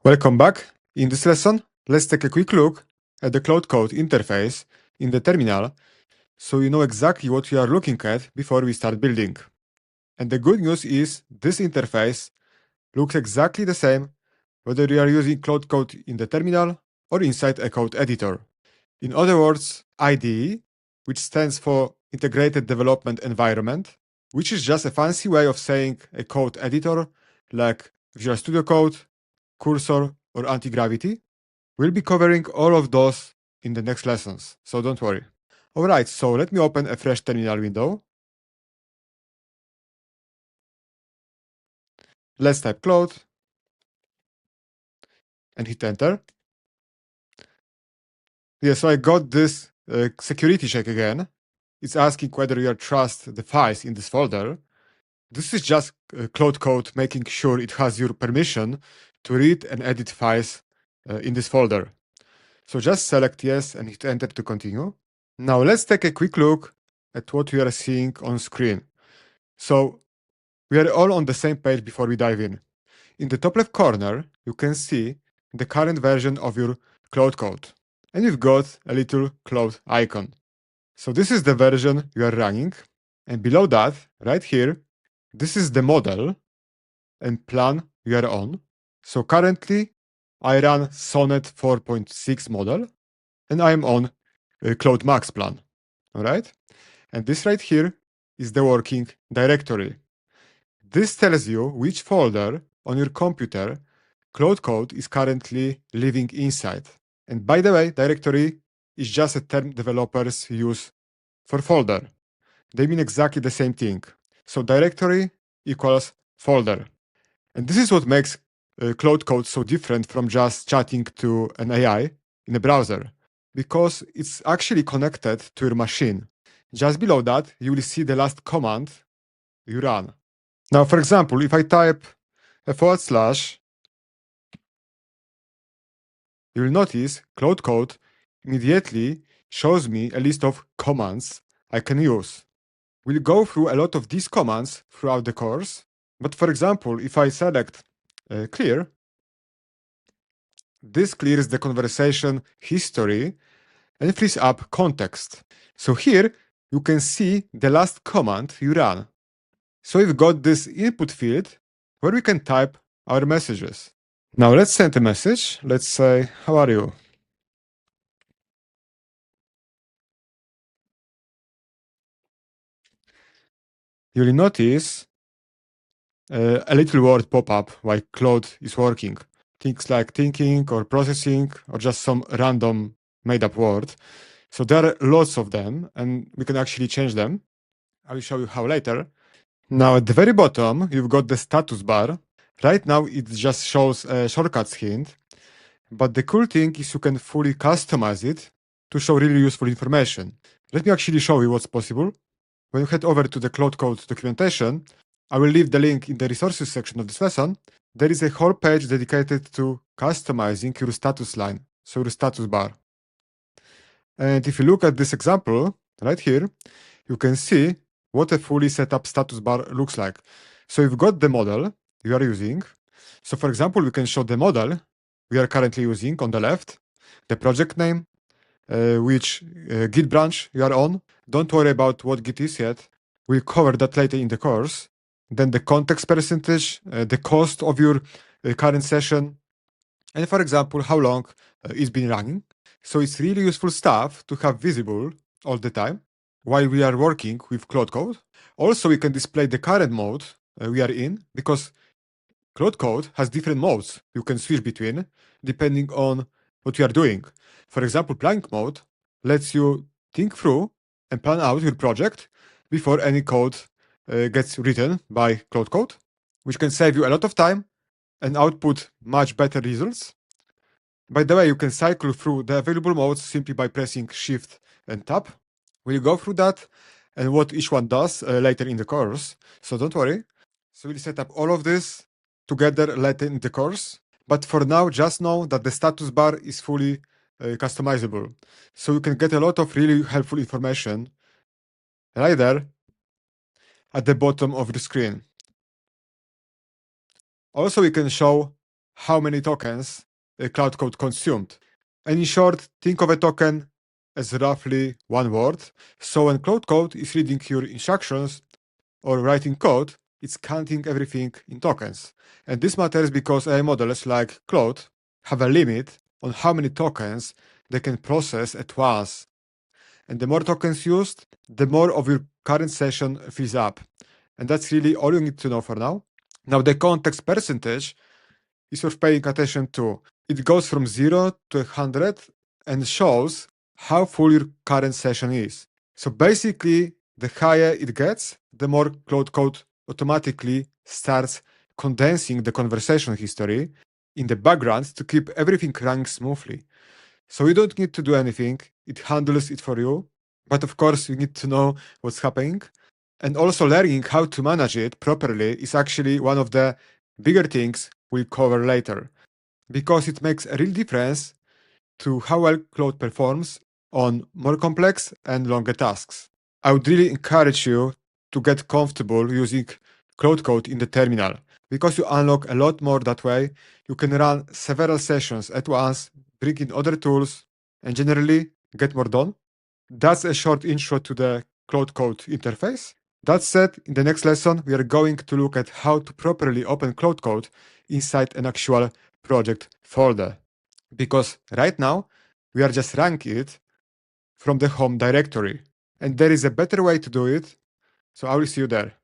Welcome back. In this lesson, let's take a quick look at the Claude Code interface in the terminal so you know exactly what you are looking at before we start building. And the good news is this interface looks exactly the same whether you are using Claude Code in the terminal or inside a code editor. In other words, IDE, which stands for Integrated Development Environment, which is just a fancy way of saying a code editor like Visual Studio Code, Cursor, or Anti-Gravity. We'll be covering all of those in the next lessons, so don't worry. Alright, so let me open a fresh terminal window. Let's type Claude and hit enter. Yeah, so I got this security check again. It's asking whether you trust the files in this folder. This is just Claude Code making sure it has your permission to read and edit files in this folder. So just select yes and hit enter to continue. Now let's take a quick look at what we are seeing on screen. So we are all on the same page before we dive in. In the top left corner, you can see the current version of your Claude Code. And you've got a little Claude icon. So this is the version you are running. And below that, right here, this is the model and plan you are on. So currently, I run Sonnet 4.6 model, and I'm on Claude Max plan. All right? And this right here is the working directory. This tells you which folder on your computer Claude Code is currently living inside. And by the way, directory is just a term developers use for folder. They mean exactly the same thing. So directory equals folder. And this is what makes Claude Code so different from just chatting to an AI in a browser, because it's actually connected to your machine. Just below that, you will see the last command you run. Now, for example, if I type a /, you'll notice Claude Code immediately shows me a list of commands I can use. We'll go through a lot of these commands throughout the course, but for example, if I select clear, this clears the conversation history and frees up context. So here you can see the last command you ran. So we've got this input field where we can type our messages. Now let's send a message. Let's say, how are you? You'll notice a little word pop up while Claude is working. Things like thinking or processing or just some random made up word. So there are lots of them and we can actually change them. I will show you how later. Now at the very bottom, you've got the status bar. Right now it just shows a shortcuts hint, but the cool thing is you can fully customize it to show really useful information. Let me actually show you what's possible. When you head over to the Claude Code documentation, I will leave the link in the resources section of this lesson. There is a whole page dedicated to customizing your status line, so your status bar. And if you look at this example right here, you can see what a fully set up status bar looks like. So you've got the model you are using. So for example, we can show the model we are currently using on the left, the project name, which Git branch you are on. Don't worry about what Git is yet. We'll cover that later in the course. Then the context percentage, the cost of your current session, and for example, how long it's been running. So it's really useful stuff to have visible all the time while we are working with Claude Code. Also, we can display the current mode we are in, because Claude Code has different modes you can switch between depending on what you are doing. For example, planning mode lets you think through and plan out your project before any code gets written by Claude Code, which can save you a lot of time and output much better results. By the way, you can cycle through the available modes simply by pressing Shift and Tab. We'll go through that and what each one does later in the course, so don't worry. So we'll set up all of this together later in the course. But for now, just know that the status bar is fully customizable. So you can get a lot of really helpful information right there at the bottom of the screen. Also, we can show how many tokens Cloud Code consumed. And in short, think of a token as roughly one word. So when Cloud Code is reading your instructions or writing code, it's counting everything in tokens. And this matters because AI models like Claude have a limit on how many tokens they can process at once. And the more tokens used, the more of your current session fills up. And that's really all you need to know for now. Now, the context percentage is worth paying attention to. It goes from 0 to 100 and shows how full your current session is. So basically, the higher it gets, the more Cloud Code automatically starts condensing the conversation history in the background to keep everything running smoothly. So you don't need to do anything, it handles it for you. But of course, you need to know what's happening. And also, learning how to manage it properly is actually one of the bigger things we'll cover later, because it makes a real difference to how well Claude performs on more complex and longer tasks. I would really encourage you to get comfortable using Claude Code in the terminal, because you unlock a lot more that way. You can run several sessions at once, bring in other tools, and generally get more done. That's a short intro to the Claude Code interface. That said, in the next lesson, we are going to look at how to properly open Claude Code inside an actual project folder. Because right now, we are just running it from the home directory. And there is a better way to do it, so I will see you there.